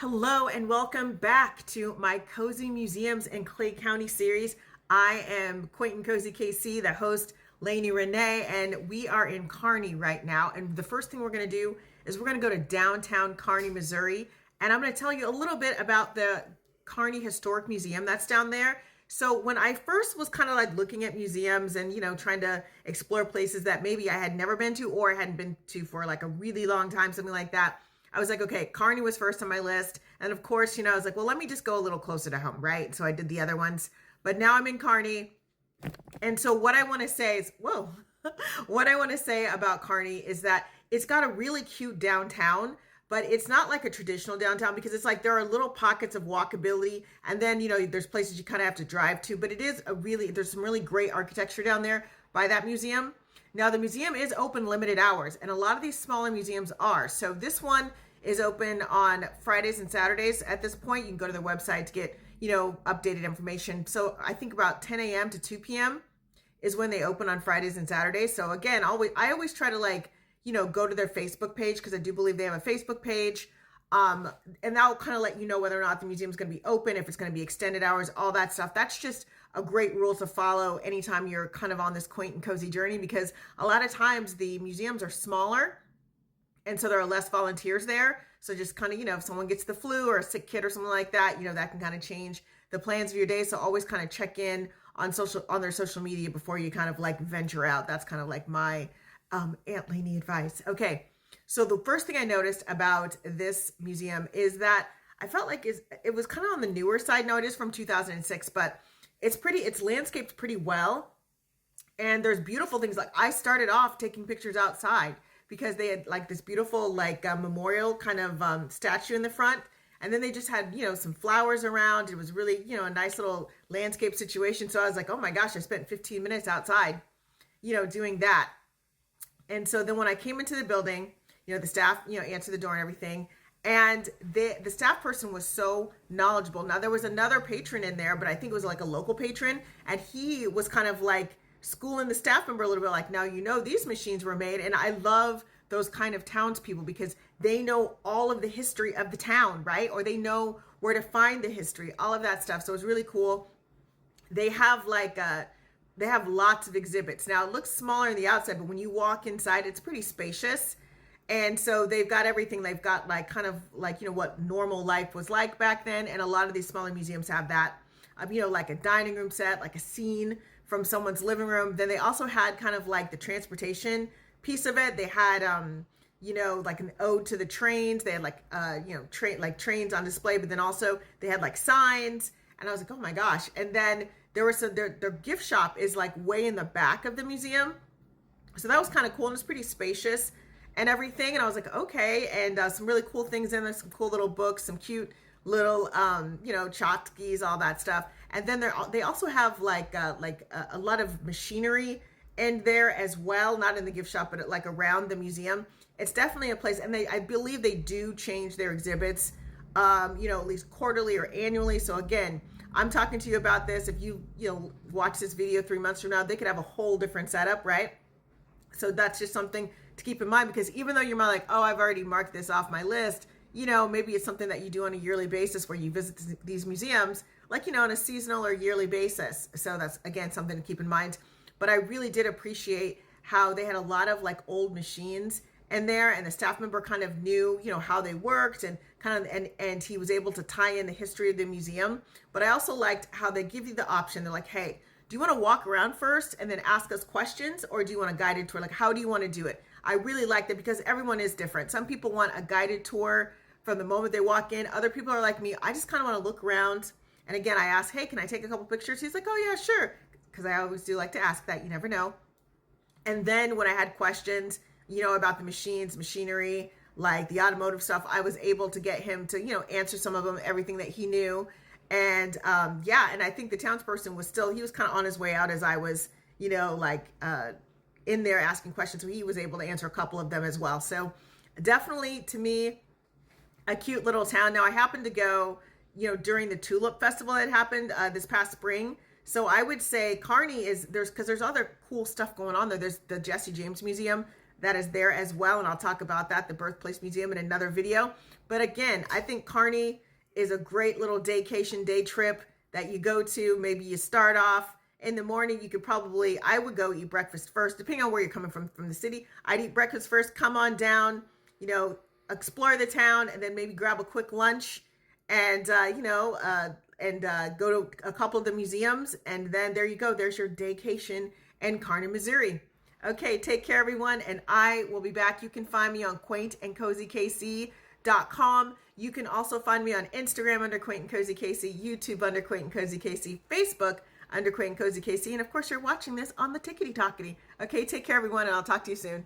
Hello and welcome back to my Cozy Museums in Clay County series. I am Quainton Cozy KC, the host, Lainey Renee, and we are in Kearney right now. And the first thing we're going to do is we're going to go to downtown Kearney, Missouri. And I'm going to tell you a little bit about the Kearney Historic Museum that's down there. So when I first was kind of like looking at museums and, trying to explore places that maybe I had never been to or I hadn't been to for like a really long time, something like that, I was like, okay, Kearney was first on my list. And of course, I was like, well, let me just go a little closer to home, right? So I did the other ones. But now I'm in Kearney. And so what I want to say is, whoa, what I want to say about Kearney is that it's got a really cute downtown, but it's not like a traditional downtown because it's like there are little pockets of walkability. And then, there's places you kind of have to drive to. But it is there's some really great architecture down there by that museum. Now, the museum is open limited hours, and a lot of these smaller museums are. So this one is open on Fridays and Saturdays. At this point, you can go to their website to get, updated information. So I think about 10 a.m. to 2 p.m. is when they open on Fridays and Saturdays. So again, I always try to go to their Facebook page because I do believe they have a Facebook page. And that'll kind of let you know whether or not the museum is going to be open, if it's going to be extended hours, all that stuff. That's just a great rule to follow anytime you're kind of on this quaint and cozy journey, because a lot of times the museums are smaller and so there are less volunteers there. So just kind of, if someone gets the flu or a sick kid or something like that, that can kind of change the plans of your day. So always kind of check in on their social media before you kind of like venture out. That's kind of like my Aunt Lainey advice. Okay. So the first thing I noticed about this museum is that I felt like it was kind of on the newer side. No, it is from 2006, but it's landscaped pretty well. And there's beautiful things. Like I started off taking pictures outside because they had like this beautiful memorial kind of statue in the front. And then they just had, some flowers around. It was really, a nice little landscape situation. So I was like, oh my gosh, I spent 15 minutes outside, doing that. And so then when I came into the building, the staff, answered the door and everything. And the staff person was so knowledgeable. Now, there was another patron in there, but I think it was like a local patron. And he was kind of like schooling the staff member a little bit like, now, these machines were made. And I love those kind of townspeople because they know all of the history of the town, right? Or they know where to find the history, all of that stuff. So it's really cool. They have they have lots of exhibits. Now, it looks smaller on the outside, but when you walk inside, it's pretty spacious. And so they've got everything. They've got what normal life was like back then. And a lot of these smaller museums have that, like a dining room set, like a scene from someone's living room. Then they also had kind of like the transportation piece of it. They had, like an ode to the trains. They had trains on display, but then also they had like signs. And I was like, oh my gosh. And then there was their gift shop is like way in the back of the museum. So that was kind of cool. And it's pretty spacious and everything. And I was like, okay. And some really cool things in there, some cool little books, some cute little, tchotchkes, all that stuff. And then they also have a lot of machinery in there as well, not in the gift shop, but like around the museum. It's definitely a place. And I believe they do change their exhibits, at least quarterly or annually. So again, I'm talking to you about this. If you watch this video 3 months from now, they could have a whole different setup, right? So that's just something to keep in mind, because even though you're like, oh, I've already marked this off my list, maybe it's something that you do on a yearly basis where you visit these museums, on a seasonal or yearly basis. So that's, again, something to keep in mind. But I really did appreciate how they had a lot of old machines in there, and the staff member kind of knew, how they worked and and he was able to tie in the history of the museum. But I also liked how they give you the option. They're like, hey, do you want to walk around first and then ask us questions, or do you want a guided tour? Like, how do you want to do it? I really liked it because everyone is different. Some people want a guided tour from the moment they walk in. Other people are like me. I just kind of want to look around. And again, I asked, hey, can I take a couple pictures? He's like, oh yeah, sure. Because I always do like to ask that. You never know. And then when I had questions, about the machines, machinery, like the automotive stuff, I was able to get him to, answer some of them, everything that he knew. And and I think the townsperson he was kind of on his way out as I was, in there asking questions. So he was able to answer a couple of them as well. So definitely, to me, a cute little town. Now, I happened to go, during the Tulip Festival that happened this past spring. So I would say Kearney because there's other cool stuff going on there. There's the Jesse James Museum that is there as well. And I'll talk about that, the Birthplace Museum, in another video. But again, I think Kearney is a great little daycation day trip that you go to. Maybe you start off in the morning. You could probably, I would go eat breakfast first, depending on where you're coming from the city. I'd eat breakfast first, come on down, you know, explore the town, and then maybe grab a quick lunch and, go to a couple of the museums. And then there you go. There's your daycation in Kearney, Missouri. Okay, take care, everyone, and I will be back. You can find me on quaintandcozykc.com. You can also find me on Instagram under Quaint and Cozy KC, YouTube under Quaint and Cozy KC, Facebook under Quaint and Cozy KC, and of course, you're watching this on the Tickety Talkety. Okay, take care, everyone, and I'll talk to you soon.